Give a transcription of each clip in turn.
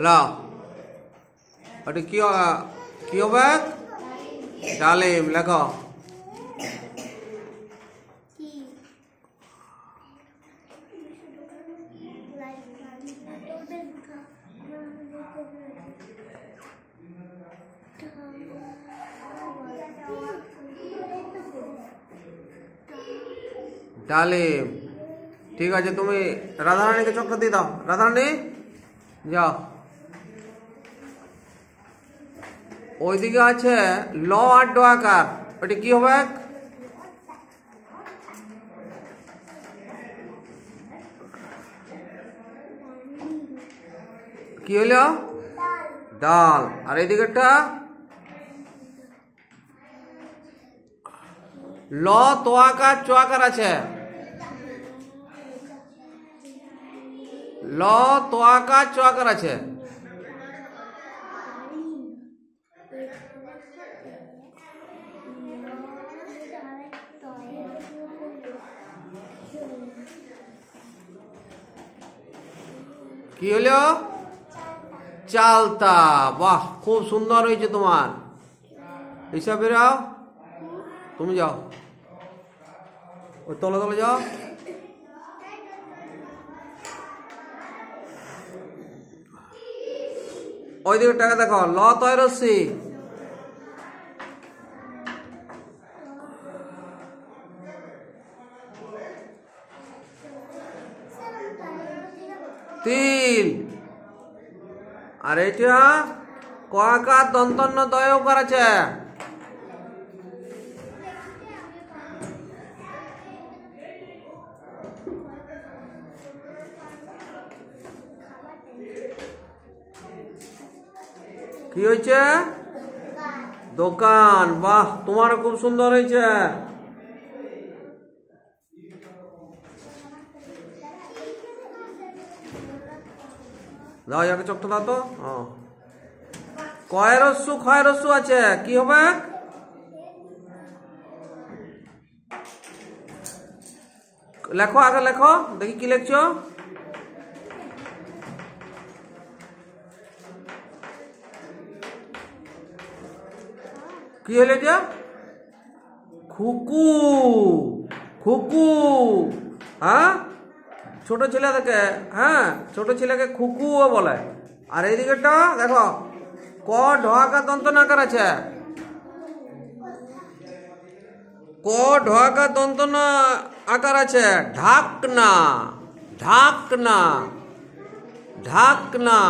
লাও ওটা কি হবে? ডালিম। লেখো। ডালিম। ঠিক আছে, তুমি রাধারানীকে চকটা দিয়ে দাও। রাধারানী যাও। ওইদিকে আছে ল আর ড আকার, ওটা কি হবে? কি হলো? ডাল। আর এইদিকেটা ল তো আকার চ আকার আছে। ল তো আকার চ আকার আছে। কি হলো? চালতা। বাহ, খুব সুন্দর হয়েছে তোমার হিসাব। বেরাও, তুমি যাও ওই তলে তলে যাও। ওই দিকে টাকা দেখো। ল তয় রশ্মি। তিল। আর এটা ক আকার দন্তন্য দয় উকার আছে। কি হয়েছে? দোকান। বাহ, তোমারও খুব সুন্দর হয়েছে। দাও যাকে চকটা দাও তো। কয় রস্যু ক্ষয় রস্যু আছে, কি হবে? লেখো, আগে লেখো দেখি কি লিখছো। কি হলো এটা? খুকু। খুকু। হ্যাঁ, ছোট ছেলে দেখে, হ্যাঁ ছোট ছেলেকে খুকুও বলে। আর এইদিকেটা দেখো, ক ঢ আকার দন্ত নাকার আছে। ক ঢ আকার দন্ত না আকার আছে। ঢাকনা। ঢাকনা। ঢাকনা।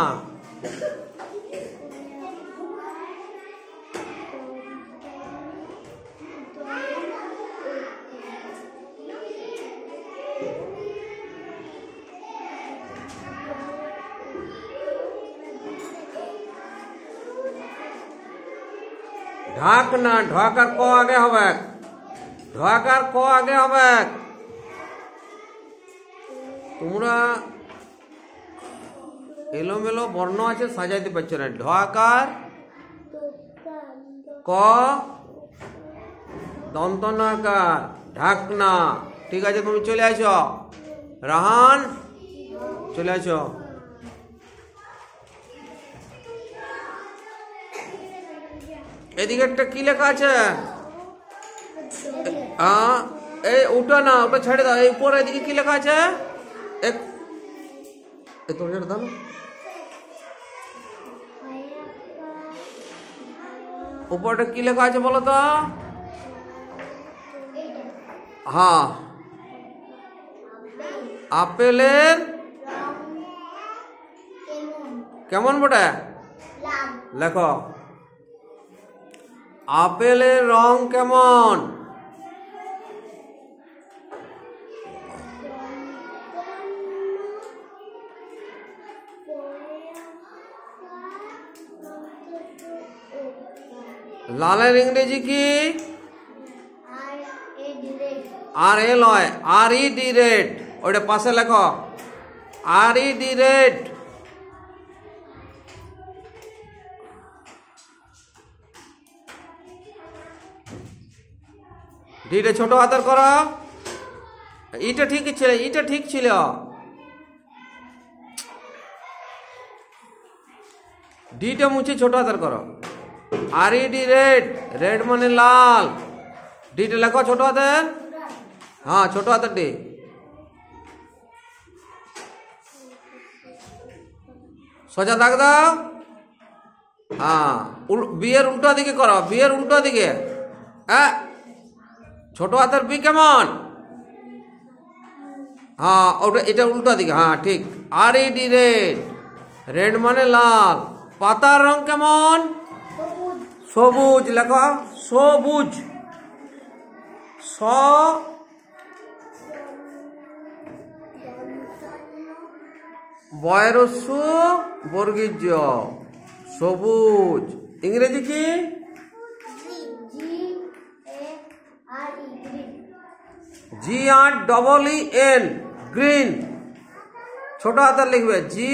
ঢাকনা। ঢাকার ক আগে হবে। ঢাকার ক আগে হবে। তোমরা এলোমেলো বর্ণ আছে, সাজাইতে পারছো না। ঢাকার ক দন্ত নকার। ঢাকনা। ঠিক আছে, তুমি চলে আসো। রাহান চলে আসো। এদিকে একটা কি লেখা আছে? এই ওটা না, ওটা ছেড়ে দাও। এই উপরে এদিকে কি লেখা আছে? উপরটা কি লেখা আছে বলো তো? হ্যাঁ, আপেলের কেমন বটে? লেখো। আপেলের রং কেমন? লালের ইংরেজি কি? আর এ লয়, আর ই ডি রেড। ওইটা পাশে লেখো, আর ই ডি রেড। ডিটা ছোট হাতের করো। ইটা ঠিক ছিল, ইটা ঠিক ছিল। ডিটা মুছে ছোট হাতের করো। RED রেড, রেড মানে লাল। ডিটা লেখো ছোট হাতের, হ্যাঁ ছোট হাতের ডি। সোজা দাগ দাও, হ্যাঁ বিয়ের উল্টো দিকে করো, বিয়ের উল্টো দিকে। হ্যাঁ ছোট হাতের বি কেমন, হ্যাঁ ওটা এটা উল্টো দিকে, হ্যাঁ ঠিক। RED রেড, রেড মানে লাল। পাতার রং কেমন, সবুজ। লেখো সবুজ, স বয়রস্য বর্গীর জ, সবুজ। ইংরেজি কি, GREEN, গ্রিন। ছোট হাতের লিখবে জি,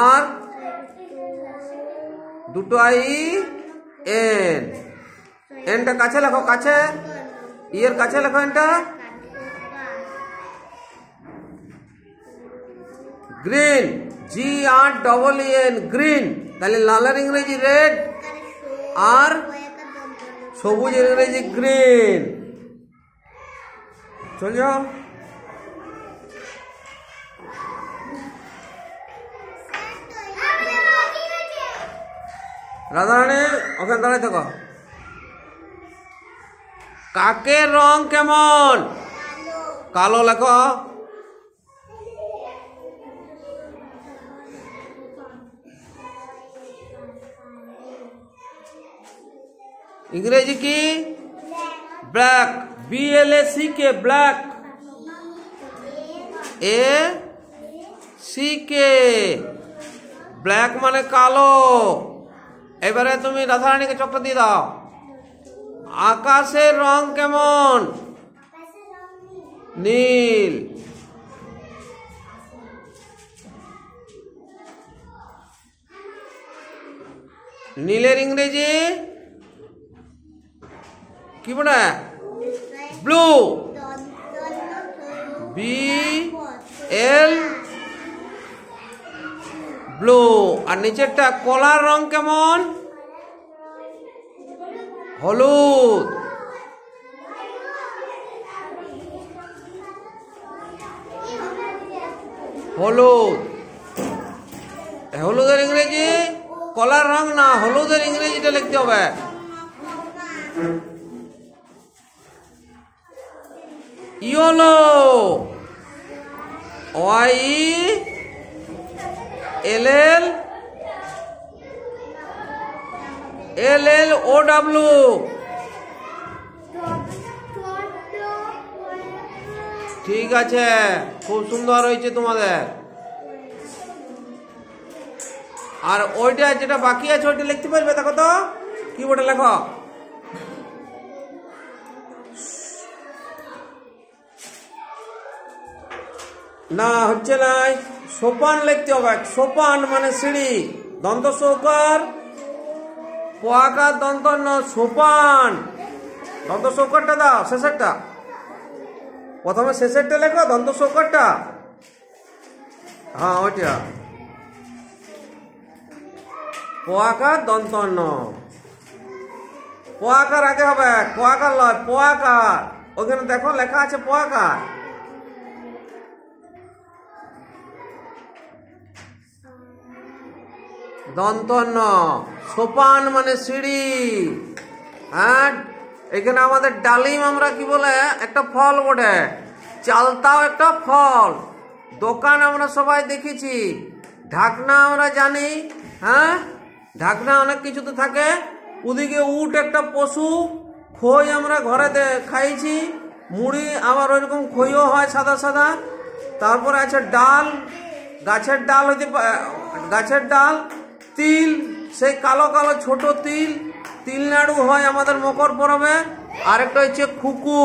আর দুটো আই এন। এনটা কাছে লেখো, কাছে, ইয়ের কাছে লেখো এনটা। Green, GREEN, green. তাহলে লালের ইংরেজি রেড, আর সবুজের ইংরেজি গ্রিন। চল যাও। রাধারানী ওখানে দাঁড়ায় থাকো। কাকের রং কেমন, কালো লেখো। ইংরেজি কি, black, BLACK, black, ACK, black মানে কালো। এবারে তুমি রাধারানীকে চকটা দিয়ে দাও। আকাশের রং কেমন, নীল। নীলের ইংরেজি কি বলে, ব্লু, BL, ব্লু। আর নিচেরটা কলার রং কেমন, হলুদ। হলুদ, হলুদের ইংরেজি কলার রং না, হলুদের ইংরেজিটা লিখতে হবে। ইয়েলো, YELLOW, ঠিক আছে, খুব সুন্দর হয়েছে তোমাদের। আর ওইটা যেটা বাকি আছে ওইটা লিখতে পারবে, দেখো তো কিবোর্ডে লেখো। না হচ্ছে না, সোপান লিখতে হবে। সোপান মানে সিঁড়ি, দন্ত সৌকার, পোয়াকার দন্ত ন, সোপান। দন্ত সৌকারটা দাও, শেষেরটা, প্রথমে শেষেরটা লেখো, দন্ত সৌকারটা, হ্যাঁ ওইটা। পোয়াকার দন্ত ন, পোয়াকার আগে হবে, পোয়াকার লয়, পোয়াকার। ওখানে দেখো লেখা আছে পোয়াকার। দন্ত ন, সোপান মানে সিঁড়ি। হ্যাঁ এখানে আমাদের ডালিম আমরা কি বলে, একটা ফল বটে। চালতাও একটা ফল। দোকান আমরা সবাই দেখেছি। ঢাকনা আমরা জানি, হ্যাঁ ঢাকনা অনেক কিছুতে থাকে। ওদিকে উট একটা পশু। খই আমরা ঘরে খাইছি। মুড়ি আবার ওইরকম খইও হয় সাদা সাদা। তারপরে আছে ডাল, গাছের ডাল হইতে, গাছের ডাল। তিল, সেই কালো কালো ছোট তিল, তিল নাড়ু হয় আমাদের মকর পরবে। আরেকটা হচ্ছে খুকু,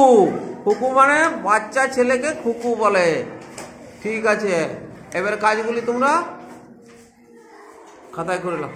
খুকু মানে বাচ্চা ছেলেকে খুকু বলে। ঠিক আছে, এবার কাজগুলি তোমরা খাতায় করে নাও।